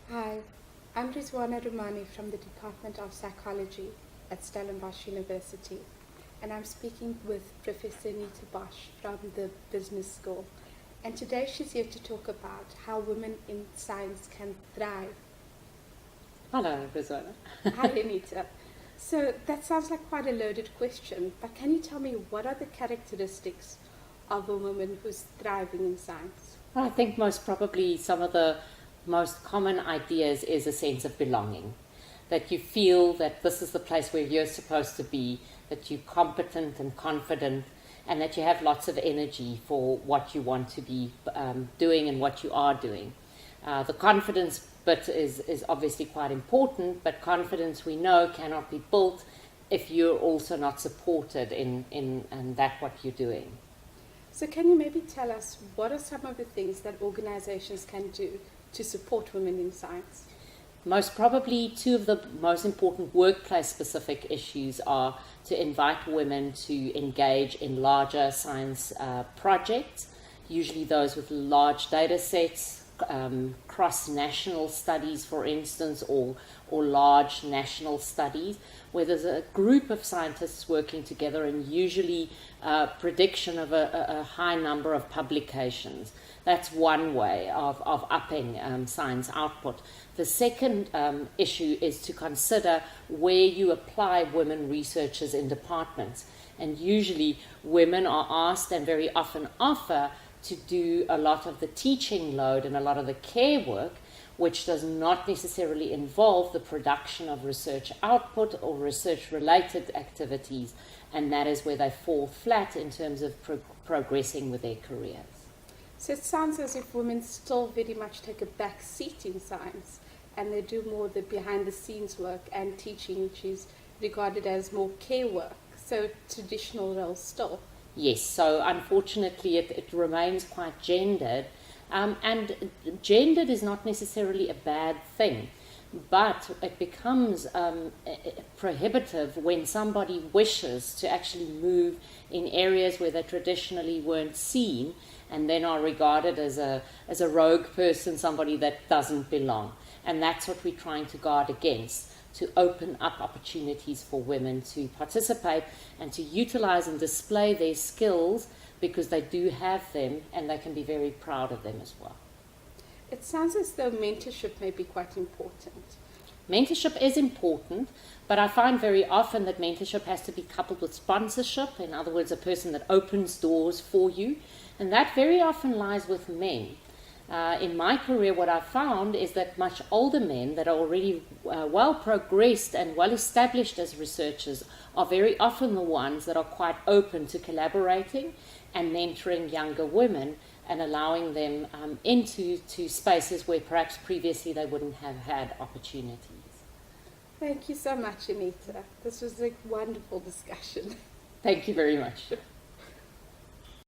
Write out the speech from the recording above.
Hi, I'm Rizwana Rumani from the Department of Psychology at Stellenbosch University, and I'm speaking with Professor Anita Bosch from the Business School. And today she's here to talk about how women in science can thrive. Hello, Rizwana. Hi, Anita. So that sounds like quite a loaded question, but can you tell me what are the characteristics of a woman who's thriving in science? I think most probably some of the most common ideas is a sense of belonging. That you feel that this is the place where you're supposed to be, that you're competent and confident, and that you have lots of energy for what you want to be doing and what you are doing. The confidence bit is obviously quite important, but confidence we know cannot be built if you're also not supported in that what you're doing. So can you maybe tell us what are some of the things that organizations can do to support women in science? Most probably, two of the most important workplace-specific issues are to invite women to engage in larger science projects, usually those with large data sets, cross-national studies, for instance, or large national studies, where there's a group of scientists working together and usually prediction of a high number of publications. That's one way of upping science output. The second issue is to consider where you apply women researchers in departments. And usually women are asked and very often offer to do a lot of the teaching load and a lot of the care work, which does not necessarily involve the production of research output or research-related activities, and that is where they fall flat in terms of progressing with their careers. So it sounds as if women still very much take a back seat in science, and they do more the behind-the-scenes work and teaching, which is regarded as more care work, so traditional roles still. Yes, so unfortunately it remains quite gendered, and gendered is not necessarily a bad thing, but it becomes prohibitive when somebody wishes to actually move in areas where they traditionally weren't seen and then are regarded as a rogue person, somebody that doesn't belong. And that's what we're trying to guard against, to open up opportunities for women to participate and to utilize and display their skills, because they do have them and they can be very proud of them as well. It sounds as though mentorship may be quite important. Mentorship is important, but I find very often that mentorship has to be coupled with sponsorship. In other words, a person that opens doors for you, and that very often lies with men. In my career, what I've found is that much older men that are already well progressed and well established as researchers are very often the ones that are quite open to collaborating and mentoring younger women and allowing them into spaces where perhaps previously they wouldn't have had opportunities. Thank you so much, Anita. This was a wonderful discussion. Thank you very much.